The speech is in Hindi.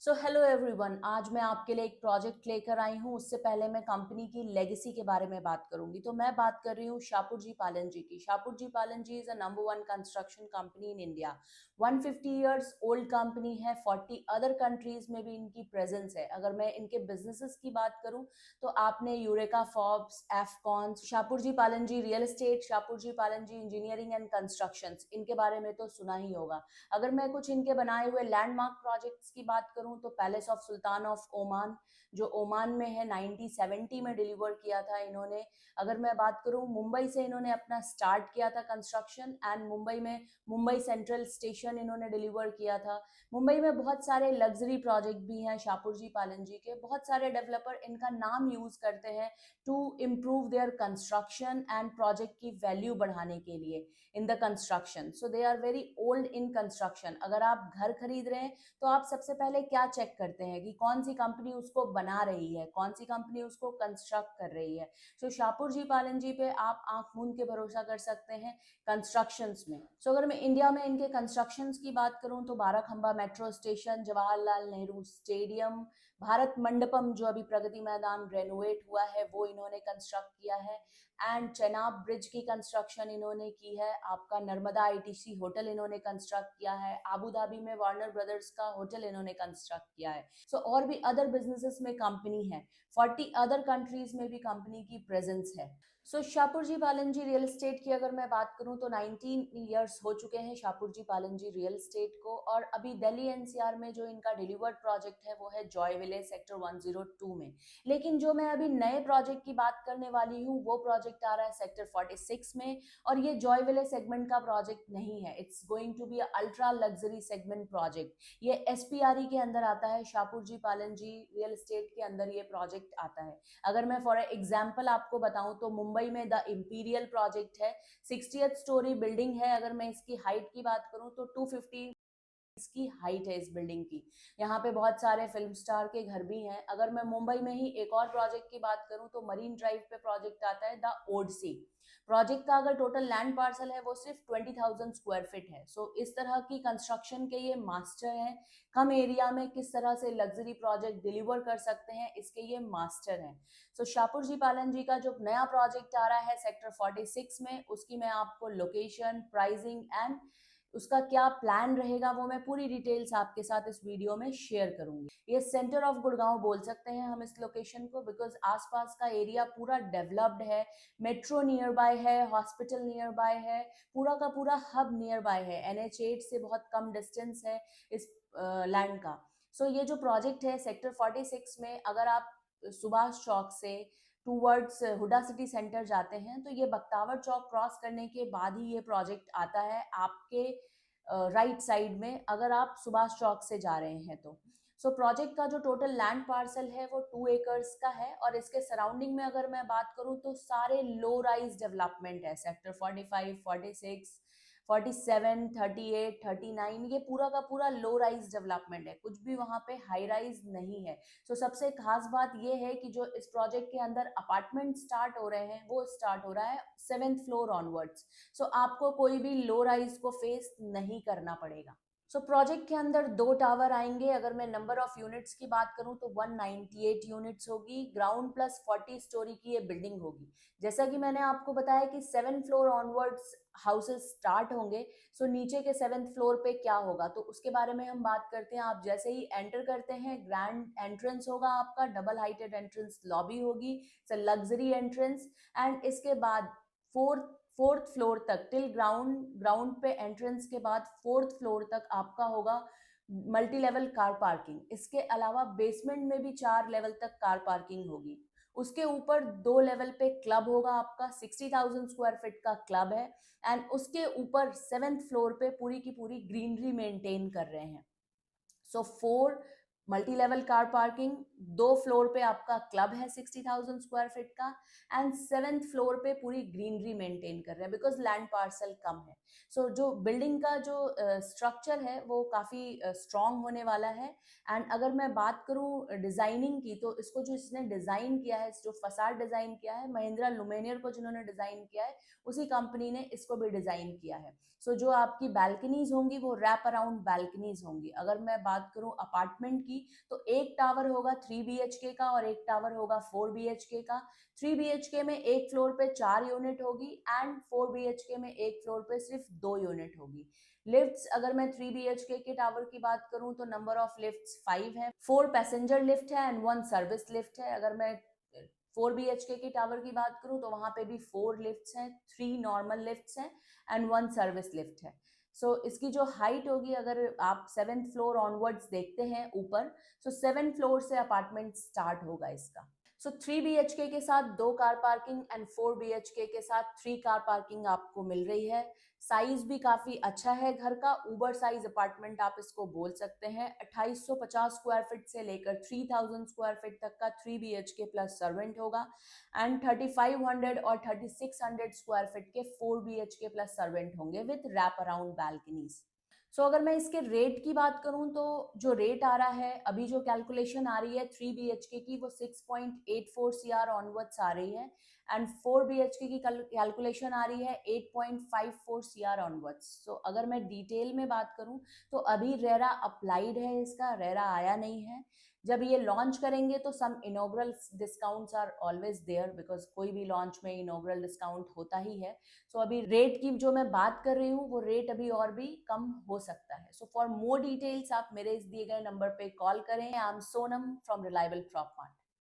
सो हेलो एवरीवन, आज मैं आपके लिए एक प्रोजेक्ट लेकर आई हूँ। उससे पहले मैं कंपनी की लेगेसी के बारे में बात करूंगी। तो मैं बात कर रही हूँ शाहपुर जी पालन जी की। Shapoorji Pallonji is a number one construction company in India. 150 years old company है। 40 अदर कंट्रीज में भी इनकी प्रेजेंस है। अगर मैं इनके बिजनेसेस की बात करूँ तो आपने यूरेका, फॉर्ब्स, एफकॉन, शाहपुर जी पालन जी रियल एस्टेट, शाहपुर जी पालन जी इंजीनियरिंग एंड कंस्ट्रक्शन, इनके बारे में तो सुना ही होगा। अगर मैं कुछ इनके बनाए हुए लैंडमार्क प्रोजेक्ट्स की बात करूं तो palace of sultan of Oman, जो ओमान में है, 1970 में डिलीवर किया था इन्होंने। अगर मैं बात करूं, मुंबई से इन्होंने अपना स्टार्ट किया था कंस्ट्रक्शन, एंड मुंबई में मुंबई सेंट्रल स्टेशन इन्होंने डिलीवर किया था। मुंबई में बहुत सारे लग्जरी प्रोजेक्ट भी हैं शाहपुर जी पालन जी के। बहुत सारे डेवलपर इनका नाम यूज करते हैं to improve their construction and project की वैल्यू बढ़ाने के लिए in the construction. So they are very old in construction. अगर आप घर खरीद रहे हैं तो आप सबसे पहले क्या चेक करते हैं कि कौन सी कंपनी उसको बना रही है, कौन सी कंपनी उसको कंस्ट्रक्ट कर रही है। सो शाहपुर जी पालन जी पे आप आंख मूंद के भरोसा कर सकते हैं कंस्ट्रक्शंस में। सो अगर मैं इंडिया में इनके कंस्ट्रक्शंस की बात करूं तो Barakhamba metro station, Jawaharlal Nehru stadium, Bharat Mandapam जो अभी प्रगति मैदान रेनोवेट हुआ है वो इन्होंने कंस्ट्रक्ट किया है, एंड चेनाब ब्रिज की कंस्ट्रक्शन इन्होंने की है। आपका नर्मदा आईटीसी होटल इन्होंने कंस्ट्रक्ट किया है। आबू धाबी में वार्नर ब्रदर्स का होटल इन्होंने कंस्ट्रक्ट किया है। सो और भी अदर बिजनेसेस में कंपनी है। 40 अदर कंट्रीज में भी कंपनी की प्रेजेंस है। सो शाहपुर जी पालन जी रियल एस्टेट की अगर मैं बात करूं तो 19 ईयर्स हो चुके हैं शाहपुर जी पालन जी रियल एस्टेट को। और अभी दिल्ली एनसीआर में जो इनका डिलीवर्ड प्रोजेक्ट है वो है जॉय विलेज सेक्टर 102 में। लेकिन जो मैं अभी नए प्रोजेक्ट की बात करने वाली हूँ वो प्रोजेक्ट आ रहा है सेक्टर 46 में। और ये जॉय विलेज सेगमेंट का प्रोजेक्ट नहीं है, it's going to be ultra luxury segment project. ये एसपीआरई के अंदर आता है, शाहपुर जी पालन जी रियल एस्टेट के अंदर ये प्रोजेक्ट आता है। अगर मैं फॉर एग्जाम्पल आपको बताऊं तो मुंबई में द इंपीरियल प्रोजेक्ट है, 60th स्टोरी बिल्डिंग है। अगर मैं इसकी हाइट की बात करूं तो 250 इसकी हाइट है इस बिल्डिंग की। यहाँ पे बहुत सारे फिल्म स्टार के घर भी हैं। अगर मैं मुंबई में ही एक और प्रोजेक्ट की बात करूं तो मरीन ड्राइव पे प्रोजेक्ट आता है द ओडसी। प्रोजेक्ट का अगर टोटल लैंड पार्सल है वो सिर्फ 20,000 स्क्वायर फीट है। सो इस तरह की कंस्ट्रक्शन के ये मास्टर हैं। कम एरिया में किस तरह से लग्जरी प्रोजेक्ट डिलीवर कर सकते हैं, इसके ये मास्टर हैं। सो शाहपुर जी पालन जी का जो नया प्रोजेक्ट आ रहा है सेक्टर 46 में, उसकी मैं आपको लोकेशन, प्राइसिंग एंड उसका क्या प्लान रहेगा वो मैं पूरी डिटेल्स आपके साथ इस वीडियो में शेयर करूंगी। ये सेंटर ऑफ गुड़गांव बोल सकते हैं हम इस लोकेशन को, बिकॉज आसपास का एरिया पूरा डेवलप्ड है। मेट्रो नियर बाय है, हॉस्पिटल नियर बाय है, पूरा का पूरा हब नियर बाय है। NH8 से बहुत कम डिस्टेंस है इस लैंड का। सो ये जो प्रोजेक्ट है सेक्टर 46 में, अगर आप सुभाष चौक से टूवर्ड्स हुडा सिटी सेंटर जाते हैं तो ये बख्तावर चौक क्रॉस करने के बाद ही ये प्रोजेक्ट आता है आपके राइट साइड में, अगर आप सुभाष चौक से जा रहे हैं तो। सो प्रोजेक्ट का जो टोटल लैंड पार्सल है वो 2 एकर्स का है। और इसके सराउंडिंग में अगर मैं बात करूं तो सारे लो राइज डेवलपमेंट है। सेक्टर 45, 46, 47, 38, 39, ये पूरा का पूरा लो राइज डेवलपमेंट है, कुछ भी वहां पे हाई राइज नहीं है। सो सबसे खास बात ये है कि जो इस प्रोजेक्ट के अंदर अपार्टमेंट स्टार्ट हो रहे हैं वो स्टार्ट हो रहा है 7th फ्लोर ऑनवर्ड्स। सो आपको कोई भी लो राइज को फेस नहीं करना पड़ेगा। सो प्रोजेक्ट के अंदर 2 टावर आएंगे। अगर मैं नंबर ऑफ यूनिट्स की बात करूं तो 198 यूनिट्स होगी। ग्राउंड प्लस 40 स्टोरी की ये बिल्डिंग होगी। जैसा कि मैंने आपको बताया कि 7th floor onwards houses start होंगे। सो नीचे के 7th फ्लोर पे क्या होगा तो उसके बारे में हम बात करते हैं। आप जैसे ही एंटर करते हैं, ग्रैंड एंट्रेंस होगा आपका, डबल हाइटेड एंट्रेंस लॉबी होगी, लग्जरी एंट्रेंस। एंड इसके बाद फोर्थ फ्लोर तक टिल ग्राउंड पे एंट्रेंस के बाद 4th फ्लोर तक आपका होगा मल्टी लेवल कार पार्किंग। इसके अलावा बेसमेंट में भी 4 लेवल तक कार पार्किंग होगी। उसके ऊपर 2 लेवल पे क्लब होगा आपका, 60,000 स्क्वायर फीट का क्लब है। एंड उसके ऊपर 7th फ्लोर पे पूरी की पूरी ग्रीनरी मेंटेन कर रहे हैं। सो 4 multi level car parking, 2 floor पे आपका क्लब है 60,000 स्क्वायर फीट का, एंड 7th फ्लोर पे पूरी ग्रीनरी मेंटेन कर रहे हैं बिकॉज लैंड पार्सल कम है। सो जो बिल्डिंग का जो स्ट्रक्चर है वो काफी स्ट्रांग होने वाला है। एंड अगर मैं बात करूं डिजाइनिंग की तो इसको जो इसने डिजाइन किया है, जो फसाड डिजाइन किया है, महिंद्रा लुमेनियर को जिन्होंने डिजाइन किया है उसी कंपनी ने इसको भी डिजाइन किया है। सो जो आपकी बैल्कनीज होंगी वो रैप अराउंड बैल्कनीज होंगी। अगर मैं बात करूं अपार्टमेंट की तो एक टावर होगा 3 BHK का और एक टावर होगा 4 BHK का। 3 BHK में एक फ्लोर पे 4 यूनिट होगी एंड 4 BHK में एक फ्लोर पे सिर्फ 2 यूनिट होगी। लिफ्ट्स अगर मैं 3 BHK के टावर की बात करूं तो नंबर ऑफ लिफ्ट्स 5 है, 4 पैसेंजर लिफ्ट है एंड 1 सर्विस लिफ्ट है। अगर मैं 4 BHK के टावर की बात करूं तो वहां पे भी 4 लिफ्ट्स हैं, 3 नॉर्मल लिफ्ट्स हैं एंड 1 सर्विस लिफ्ट है। सो इसकी जो हाइट होगी, अगर आप 7th फ्लोर ऑनवर्ड्स देखते हैं ऊपर, सो 7 फ्लोर से अपार्टमेंट स्टार्ट होगा इसका। सो 3 BHK के साथ 2 कार पार्किंग एंड 4 BHK के साथ 3 कार पार्किंग आपको मिल रही है। साइज भी काफी अच्छा है घर का, ओवर साइज अपार्टमेंट आप इसको बोल सकते हैं। 2850 स्क्वायर फीट से लेकर 3000 स्क्वायर फीट तक का 3 BHK प्लस सर्वेंट होगा एंड 3500 और 3600 स्क्वायर फीट के 4 BHK प्लस सर्वेंट होंगे विद रैप अराउंड बैल्कनीज। सो अगर मैं इसके रेट की बात करूं तो जो रेट आ रहा है, अभी जो कैलकुलेशन आ रही है 3 BHK की, वो 6.84 CR ऑनवर्ड्स आ रही है एंड 4 BHK की कैलकुलेशन आ रही है 8.54 CR ऑनवर्ड्स। सो अगर मैं डिटेल में बात करूं तो अभी रेरा अप्लाइड है, इसका रेरा आया नहीं है। जब ये लॉन्च करेंगे तो some inaugural discounts are always there, because कोई भी लॉन्च में इनॉग्रल डिस्काउंट होता ही है। सो अभी रेट की जो मैं बात कर रही हूँ वो रेट अभी और भी कम हो सकता है। सो फॉर मोर डिटेल्स आप मेरे इस दिए गए नंबर पे कॉल करें। I am Sonam from reliable prop mart.